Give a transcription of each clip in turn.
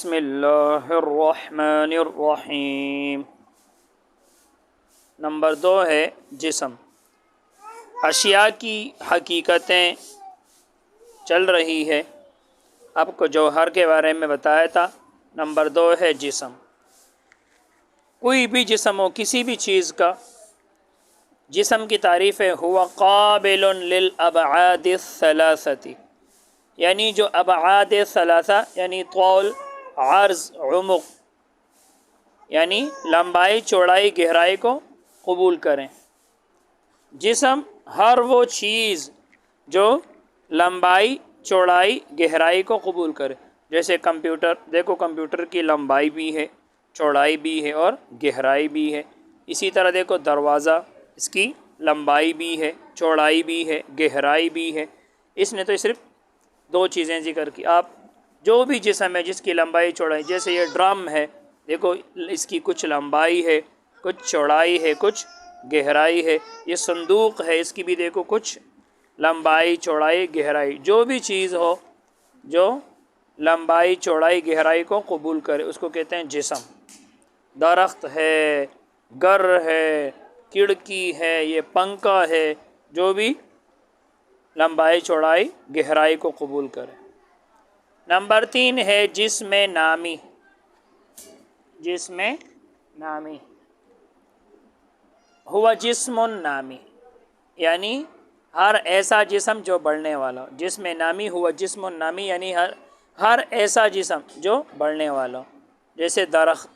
بسم اللہ الرحمن الرحیم۔ نمبر 2 ہے جسم۔ اشیاء کی حقیقتیں چل رہی ہے، آپ کو جوہر کے بارے میں بتایا تھا۔ نمبر 2 ہے جسم۔ کوئی بھی جسم ہو، کسی بھی چیز کا جسم کی تعریف ہے ہوا قابل للابعاد الثلاثہ، یعنی جو ابعاد ثلاثہ یعنی طول، عرض، عمق، یعنی لمبائی، چوڑائی، گہرائی کو قبول کریں۔ جسم ہر وہ چیز جو لمبائی، چوڑائی، گہرائی کو قبول کرے۔ جیسے کمپیوٹر، دیکھو کمپیوٹر کی لمبائی بھی ہے، چوڑائی بھی ہے اور گہرائی بھی ہے۔ اسی طرح دیکھو دروازہ، اس کی لمبائی بھی ہے، چوڑائی بھی ہے، گہرائی بھی ہے۔ اس نے تو صرف 2 چیزیں ذکر کی۔ آپ جو بھی جسم ہے جس کی لمبائی، چوڑائی، جیسے یہ ڈرم ہے، دیکھو اس کی کچھ لمبائی ہے، کچھ چوڑائی ہے، کچھ گہرائی ہے۔ یہ صندوق ہے، اس کی بھی دیکھو کچھ لمبائی، چوڑائی، گہرائی۔ جو بھی چیز ہو جو لمبائی، چوڑائی، گہرائی کو قبول کرے اس کو کہتے ہیں جسم۔ درخت ہے، گھر ہے، کھڑکی ہے، یہ پنکھا ہے، جو بھی لمبائی، چوڑائی، گہرائی کو قبول کرے۔ نمبر 3 ہے جسم نامی۔ جسم نامی ہوا جسم نامی، یعنی ہر ایسا جسم جو بڑھنے والا ہو۔ جسم نامی ہوا جسم نامی، یعنی ہر ایسا جسم جو بڑھنے والا ہو۔ جیسے درخت،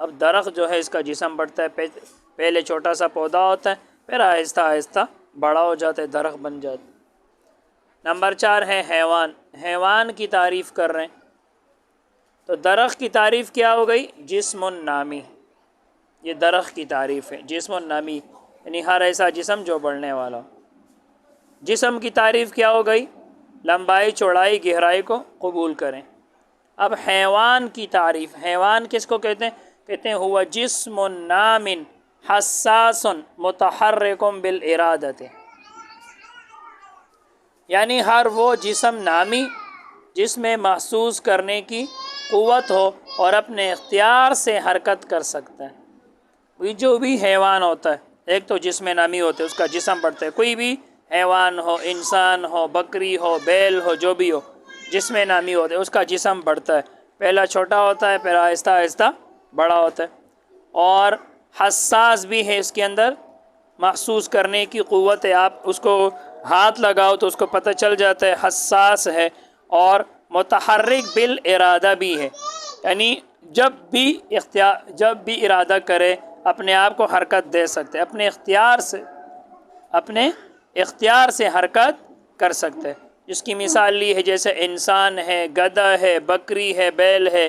اب درخت جو ہے اس کا جسم بڑھتا ہے، پہلے چھوٹا سا پودا ہوتا ہے، پھر آہستہ آہستہ بڑا ہو جاتا ہے، درخت بن جاتا ہے۔ نمبر 4 ہے حیوان۔ حیوان کی تعریف کر رہے ہیں، تو درخت کی تعریف کیا ہو گئی؟ جسم نامی۔ یہ درخت کی تعریف ہے، جسم نامی، یعنی ہر ایسا جسم جو بڑھنے والا ہو۔ جسم کی تعریف کیا ہو گئی؟ لمبائی، چوڑائی، گہرائی کو قبول کریں۔ اب حیوان کی تعریف، حیوان کس کو کہتے ہیں؟ کہتے ہیں ہوا جسم نام حساس متحرک بالارادۃ، یعنی ہر وہ جسم نامی جس میں محسوس کرنے کی قوت ہو اور اپنے اختیار سے حرکت کر سکتا ہے۔ کوئی جو بھی حیوان ہوتا ہے، ایک تو جسم نامی ہوتا ہے، اس کا جسم بڑھتا ہے۔ کوئی بھی حیوان ہو، انسان ہو، بکری ہو، بیل ہو، جو بھی ہو، جسم نامی ہوتا ہے، اس کا جسم بڑھتا ہے۔ پہلا چھوٹا ہوتا ہے، پھر آہستہ آہستہ بڑا ہوتا ہے۔ اور حساس بھی ہے، اس کے اندر محسوس کرنے کی قوت ہے۔ آپ اس کو ہاتھ لگاؤ تو اس کو پتہ چل جاتا ہے، حساس ہے۔ اور متحرک بالارادہ بھی ہے، یعنی جب بھی ارادہ کرے اپنے آپ کو حرکت دے سکتے، اپنے اختیار سے حرکت کر سکتے۔ جس کی مثال لی ہے جیسے انسان ہے، گدھا ہے، بکری ہے، بیل ہے۔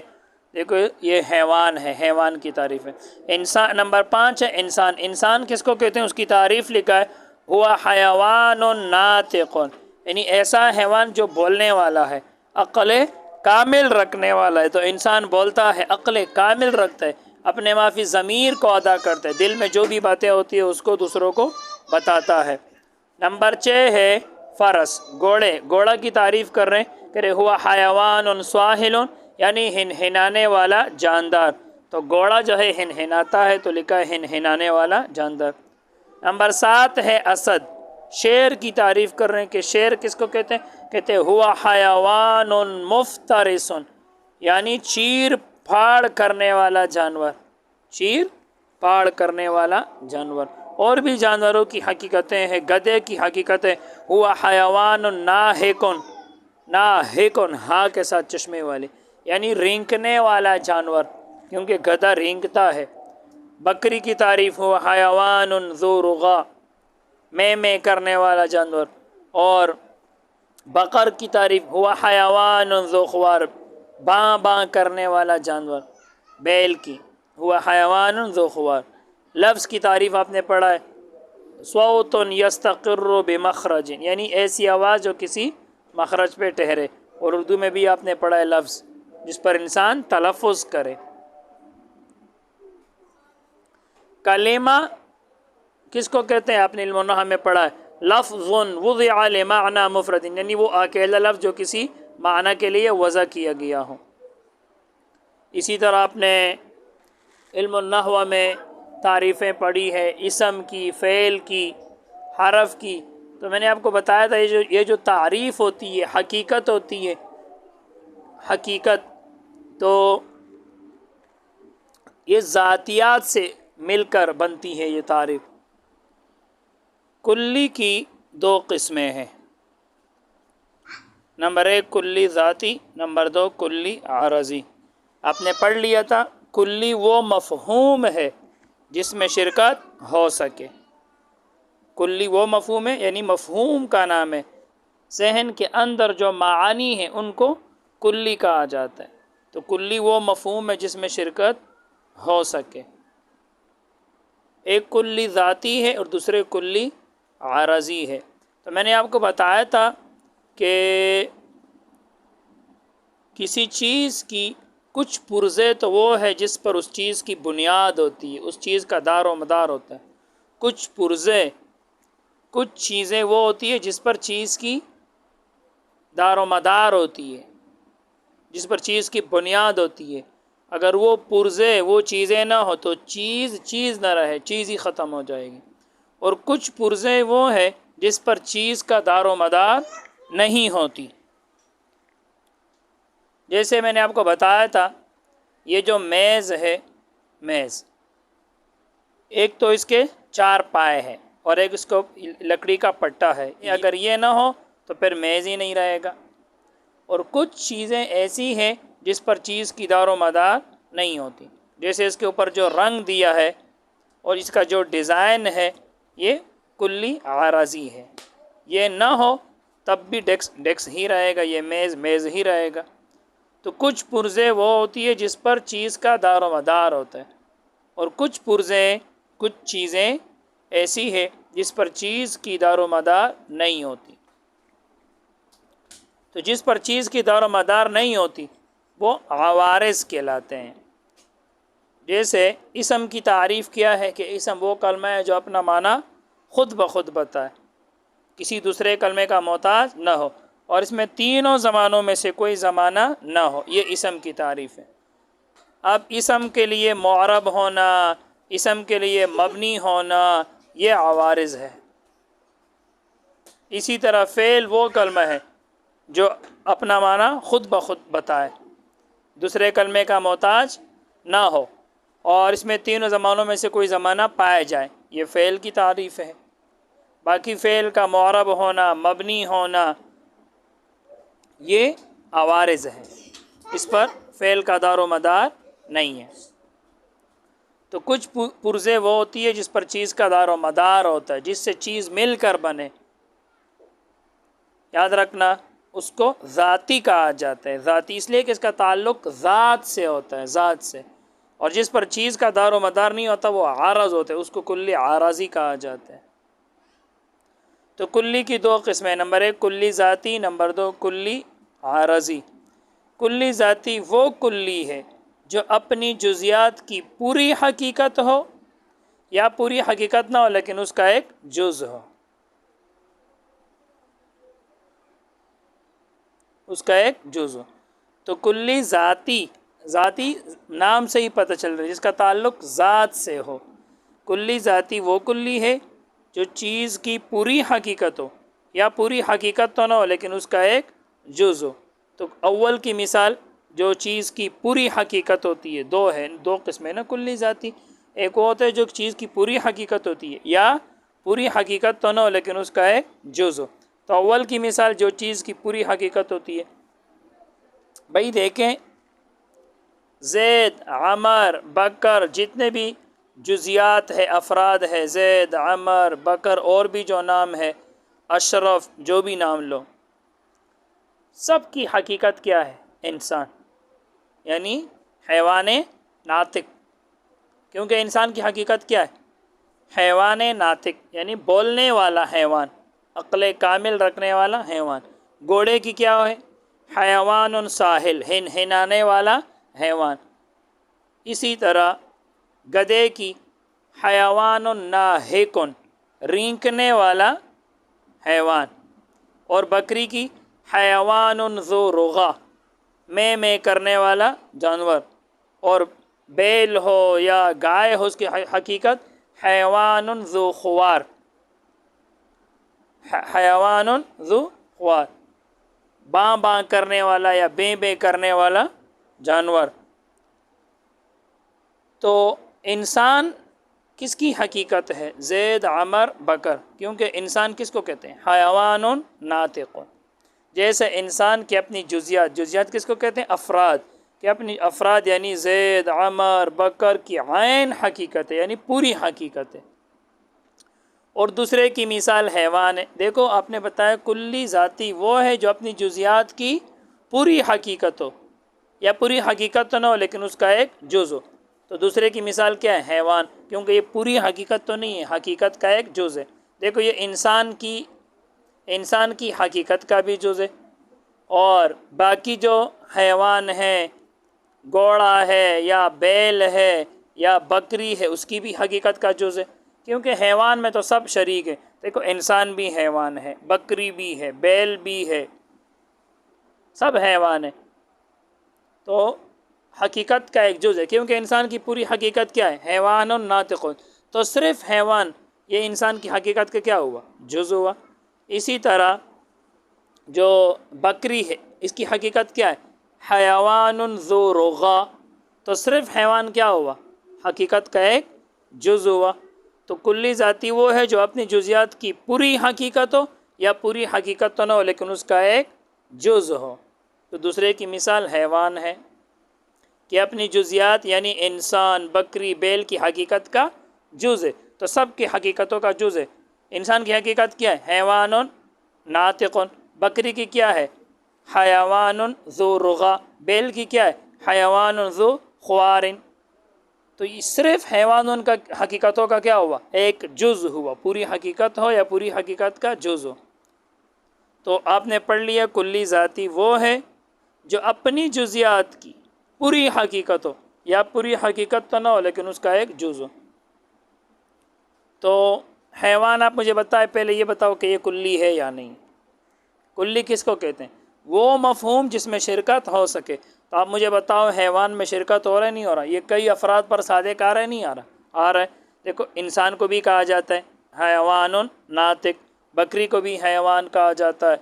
دیکھو یہ حیوان ہے، حیوان کی تعریف ہے۔ انسان نمبر 5 ہے انسان۔ انسان کس کو کہتے ہیں؟ اس کی تعریف لکھا ہے ہوا حیوان ناطق، یعنی ایسا حیوان جو بولنے والا ہے، عقل کامل رکھنے والا ہے۔ تو انسان بولتا ہے، عقل کامل رکھتا ہے، اپنے مافی ضمیر کو ادا کرتا ہے، دل میں جو بھی باتیں ہوتی ہیں اس کو دوسروں کو بتاتا ہے۔ نمبر 6 ہے فرس، گھوڑے۔ گھوڑا کی تعریف کر رہے ہیں کہ ہوا حیوان سواحل، یعنی ہنہنانے والا جاندار۔ تو گھوڑا جو ہے ہنہناتا ہے، تو لکھا ہے ہنہنانے والا جاندار۔ نمبر 7 ہے اسد۔ شیر کی تعریف کر رہے ہیں کہ شیر کس کو کہتے ہیں؟ کہتے ہیں ہوا حیوان مفترس، یعنی چیر پھاڑ کرنے والا جانور، چیر پھاڑ کرنے والا جانور۔ اور بھی جانوروں کی حقیقتیں ہیں۔ گدھے کی حقیقت ہے ہوا حیوان ناہکن، ناہکن ہاں کے ساتھ چشمے والے، یعنی رینگنے والا جانور، کیونکہ گدھا رینگتا ہے۔ بکری کی تعریف ہوا حیوان ذو رغا، میں کرنے والا جانور۔ اور بقر کی تعریف ہوا حیوان ذو خوار، باں باں کرنے والا جانور۔ بیل کی ہوا حیوان ذو خوار۔ لفظ کی تعریف آپ نے پڑھا ہے صوت یستقر بمخرج، یعنی ایسی آواز جو کسی مخرج پہ ٹھہرے۔ اور اردو میں بھی آپ نے پڑھا ہے لفظ جس پر انسان تلفظ کرے۔ کلمہ کس کو کہتے ہیں؟ آپ نے علم النحو میں پڑھا ہے لفظ وضع لمعنی مفرد، یعنی وہ اکیلا لفظ جو کسی معنی کے لیے وضع کیا گیا ہو۔ اسی طرح آپ نے علم النحو میں تعریفیں پڑھی ہے اسم کی، فعل کی، حرف کی. تو میں نے آپ کو بتایا تھا یہ جو تعریف ہوتی ہے، حقیقت ہوتی ہے، حقیقت تو یہ ذاتیات سے مل کر بنتی ہے. یہ تعریف کلی کی دو قسمیں ہیں، نمبر 1 کلی ذاتی، نمبر 2 کلی عارضی. آپ نے پڑھ لیا تھا کلی وہ مفہوم ہے جس میں شرکت ہو سکے. کلی وہ مفہوم ہے یعنی مفہوم کا نام ہے، ذہن کے اندر جو معانی ہیں ان کو کلی کہا جاتا ہے. تو کلی وہ مفہوم ہے جس میں شرکت ہو سکے. ایک کلی ذاتی ہے اور دوسرے کلی عارضی ہے. تو میں نے آپ کو بتایا تھا کہ کسی چیز کی کچھ پرزے تو وہ ہے جس پر اس چیز کی بنیاد ہوتی ہے، اس چیز کا دار و مدار ہوتا ہے. کچھ پرزے، کچھ چیزیں وہ ہوتی ہے جس پر چیز کی دار و مدار ہوتی ہے، جس پر چیز کی بنیاد ہوتی ہے. اگر وہ پرزے، وہ چیزیں نہ ہو تو چیز نہ رہے، چیز ہی ختم ہو جائے گی. اور کچھ پرزے وہ ہے جس پر چیز کا دار و مدار نہیں ہوتی. جیسے میں نے آپ کو بتایا تھا یہ جو میز ہے، میز ایک تو اس کے 4 پائے ہیں اور ایک اس کو لکڑی کا پٹا ہے. اگر یہ نہ ہو تو پھر میز ہی نہیں رہے گا. اور کچھ چیزیں ایسی ہیں جس پر چیز کی دار و مدار نہیں ہوتی، جیسے اس کے اوپر جو رنگ دیا ہے اور اس کا جو ڈیزائن ہے یہ کلی عارضی ہے. یہ نہ ہو تب بھی ڈیکس ہی رہے گا، یہ میز ہی رہے گا. تو کچھ پرزے وہ ہوتی ہے جس پر چیز کا دار و مدار ہوتا ہے، اور کچھ پرزے، کچھ چیزیں ایسی ہے جس پر چیز کی دار و مدار نہیں ہوتی. تو جس پر چیز کی دار و مدار نہیں ہوتی وہ عوارض کہلاتے ہیں. جیسے اسم کی تعریف کیا ہے کہ اسم وہ کلمہ ہے جو اپنا معنی خود بخود بتائے، کسی دوسرے کلمے کا محتاج نہ ہو، اور اس میں تینوں زمانوں میں سے کوئی زمانہ نہ ہو. یہ اسم کی تعریف ہے. اب اسم کے لیے معرب ہونا، اسم کے لیے مبنی ہونا، یہ عوارض ہے. اسی طرح فعل وہ کلمہ ہے جو اپنا معنی خود بخود بتائے، دوسرے کلمے کا محتاج نہ ہو، اور اس میں تینوں زمانوں میں سے کوئی زمانہ پائے جائے. یہ فعل کی تعریف ہے. باقی فعل کا معرب ہونا، مبنی ہونا، یہ عوارض ہے، اس پر فعل کا دار و مدار نہیں ہے. تو کچھ پرزے وہ ہوتی ہے جس پر چیز کا دار و مدار ہوتا ہے، جس سے چیز مل کر بنے. یاد رکھنا اس کو ذاتی کہا جاتا ہے. ذاتی اس لیے کہ اس کا تعلق ذات سے ہوتا ہے، ذات سے. اور جس پر چیز کا دار و مدار نہیں ہوتا وہ عارض ہوتا ہے، اس کو کلی عارضی کہا جاتا ہے. تو کلی کی 2 قسمیں، نمبر 1 کلی ذاتی، نمبر 2 کلی عارضی. کلی ذاتی وہ کلی ہے جو اپنی جزیات کی پوری حقیقت ہو یا پوری حقیقت نہ ہو لیکن اس کا ایک جز ہو، اس کا ایک جز ہو. تو کلی ذاتی، ذاتی نام سے ہی پتہ چل رہا ہے جس کا تعلق ذات سے ہو. کلی ذاتی وہ کلی ہے جو چیز کی پوری حقیقت ہو یا پوری حقیقت تو نہ ہو لیکن اس کا ایک جز ہو. تو اول کی مثال جو چیز کی پوری حقیقت ہوتی ہے، 2 قسمیں نا کلی ذاتی. ایک وہ ہوتا ہے جو چیز کی پوری حقیقت ہوتی ہے یا پوری حقیقت تو نہ ہو لیکن اس کا ایک جز ہو. تو اول کی مثال جو چیز کی پوری حقیقت ہوتی ہے. بھائی دیکھیں زید، عمر، بکر، جتنے بھی جزیات ہے، افراد ہے، زید، عمر، بکر، اور بھی جو نام ہے، اشرف، جو بھی نام لو، سب کی حقیقت کیا ہے؟ انسان، یعنی حیوان ناطق. کیونکہ انسان کی حقیقت کیا ہے؟ حیوان ناطق، یعنی بولنے والا حیوان، عقل کامل رکھنے والا حیوان. گھوڑے کی کیا ہے؟ حیوان ساحل، ہنانے والا حیوان. اسی طرح گدھے کی حیوان ناہق، رینکنے والا حیوان. اور بکری کی حیوان ذو رغا، میں کرنے والا جانور. اور بیل ہو یا گائے ہو، اس کی حقیقت حیوان ذو خوار، حیوان ذو خوار، باں باں کرنے والا یا بیں بیں کرنے والا جانور۔ تو انسان کس کی حقیقت ہے؟ زید، عمر، بکر، کیونکہ انسان کس کو کہتے ہیں؟ حیوان ناطق۔ جیسے انسان کی اپنی جزیات، جزیات کس کو کہتے ہیں؟ افراد، کہ اپنی افراد یعنی زید، عمر، بکر کی عین حقیقت ہے، یعنی پوری حقیقت ہے۔ اور دوسرے کی مثال حیوان ہے۔ دیکھو آپ نے بتایا کلی ذاتی وہ ہے جو اپنی جزیات کی پوری حقیقت ہو، یا پوری حقیقت تو نہ ہو لیکن اس کا ایک جز ہو۔ تو دوسرے کی مثال کیا ہے؟ حیوان، کیونکہ یہ پوری حقیقت تو نہیں ہے، حقیقت کا ایک جز ہے۔ دیکھو یہ انسان کی حقیقت کا بھی جز ہے، اور باقی جو حیوان ہے، گھوڑا ہے یا بیل ہے یا بکری ہے، اس کی بھی حقیقت کا جز ہے، کیونکہ حیوان میں تو سب شریک ہے۔ دیکھو انسان بھی حیوان ہے، بکری بھی ہے، بیل بھی ہے، سب حیوان ہے، تو حقیقت کا ایک جز ہے، کیونکہ انسان کی پوری حقیقت کیا ہے؟ حیوان ناطق۔ تو صرف حیوان یہ انسان کی حقیقت کا کیا ہوا؟ جز ہوا۔ اسی طرح جو بکری ہے اس کی حقیقت کیا ہے؟ حیوان ذو رغا، تو صرف حیوان کیا ہوا؟ حقیقت کا ایک جز ہوا۔ تو کلی ذاتی وہ ہے جو اپنی جزیات کی پوری حقیقت ہو، یا پوری حقیقت تو نہ ہو لیکن اس کا ایک جز ہو۔ تو دوسرے کی مثال حیوان ہے کہ اپنی جزیات یعنی انسان، بکری، بیل کی حقیقت کا جز ہے، تو سب کی حقیقتوں کا جز ہے۔ انسان کی حقیقت کیا ہے؟ حیوان ناطق۔ بکری کی کیا ہے؟ حیوان ذو رغا۔ بیل کی کیا ہے؟ حیوان ذو خوار۔ تو یہ صرف حیوان کا حقیقتوں کا کیا ہوا؟ ایک جز ہوا، پوری حقیقت ہو یا پوری حقیقت کا جز ہو۔ تو آپ نے پڑھ لیا کلی ذاتی وہ ہے جو اپنی جزیات کی پوری حقیقت ہو، یا پوری حقیقت تو نہ ہو لیکن اس کا ایک جز ہو۔ تو حیوان آپ مجھے بتائے، پہلے یہ بتاؤ کہ یہ کلی ہے یا نہیں؟ کلی کس کو کہتے ہیں؟ وہ مفہوم جس میں شرکت ہو سکے۔ تو آپ مجھے بتاؤ حیوان میں شرکت ہو رہا ہے نہیں ہو رہا؟ یہ کئی افراد پر صادق آ رہا ہے نہیں آ رہا؟ آ رہا ہے۔ دیکھو انسان کو بھی کہا جاتا ہے حیوان ناطق، بکری کو بھی حیوان کہا جاتا ہے،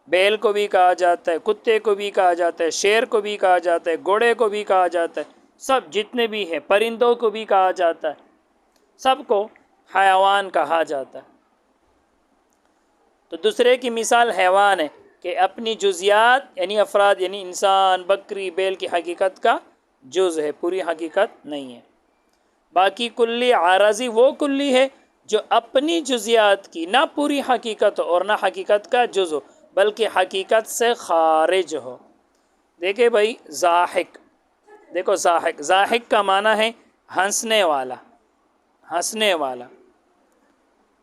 بیل کو بھی کہا جاتا ہے، کتے کو بھی کہا جاتا ہے، شیر کو بھی کہا جاتا ہے، گھوڑے کو بھی کہا جاتا ہے، سب جتنے بھی ہیں، پرندوں کو بھی کہا جاتا ہے، سب کو حیوان کہا جاتا ہے۔ تو دوسرے کی مثال حیوان ہے کہ اپنی جزیات یعنی افراد یعنی انسان، بکری، بیل کی حقیقت کا جز ہے، پوری حقیقت نہیں ہے۔ باقی کلی عارضی وہ کلی ہے جو اپنی جزیات کی نہ پوری حقیقت ہو اور نہ حقیقت کا جز ہو بلکہ حقیقت سے خارج ہو۔ دیکھیں بھائی ضاحک، دیکھو ضاحک، ضاحک کا معنی ہے ہنسنے والا، ہنسنے والا۔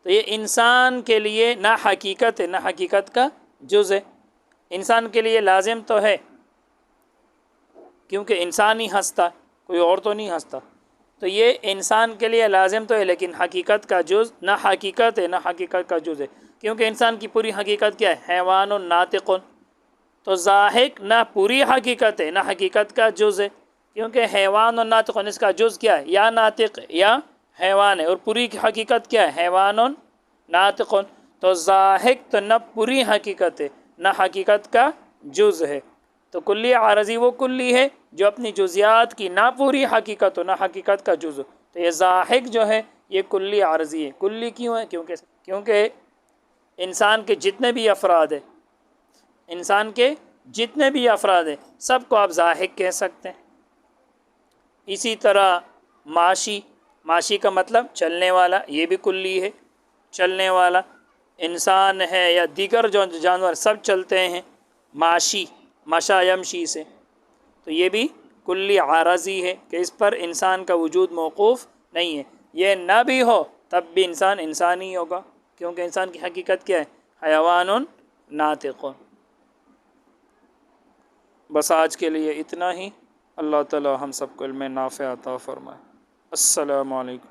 تو یہ انسان کے لیے نہ حقیقت ہے نہ حقیقت کا جز ہے۔ انسان کے لیے لازم تو ہے کیونکہ انسان ہی ہنستا، کوئی اور تو نہیں ہنستا، تو یہ انسان کے لیے لازم تو ہے، لیکن حقیقت کا جز نہ حقیقت ہے نہ حقیقت کا جز ہے، کیونکہ انسان کی پوری حقیقت کیا ہے؟ حیوان ناطق۔ تو ضاحک نہ پوری حقیقت ہے نہ حقیقت کا جز ہے، کیونکہ حیوان ناطق اس کا جز کیا ہے؟ یا ناطق یا حیوان ہے، اور پوری حقیقت کیا ہے؟ حیوان ناطق۔ تو ضاحک تو نہ پوری حقیقت ہے نہ حقیقت کا جز ہے۔ تو کلی عارضی وہ کلی ہے جو اپنی جزیات کی نہ پوری حقیقت ہو نہ حقیقت کا جز ہو۔ تو یہ ضاحک جو ہے یہ کلی عارضی ہے۔ کلی کیوں ہے؟ کیونکہ انسان کے جتنے بھی افراد ہیں، انسان کے جتنے بھی افراد ہیں سب کو آپ ضاحک کہہ سکتے ہیں۔ اسی طرح معاشی، معاشی کا مطلب چلنے والا، یہ بھی کلی ہے، چلنے والا انسان ہے یا دیگر جو جانور سب چلتے ہیں، معاشی، مشا یمشی سے، تو یہ بھی کلی عارضی ہے کہ اس پر انسان کا وجود موقوف نہیں ہے۔ یہ نہ بھی ہو تب بھی انسان انسان ہی ہوگا، کیونکہ انسان کی حقیقت کیا ہے؟ حیوان ناطق۔ بس آج کے لیے اتنا ہی۔ اللہ تعالی ہم سب کو علم نافع عطا فرمائے۔ السلام علیکم۔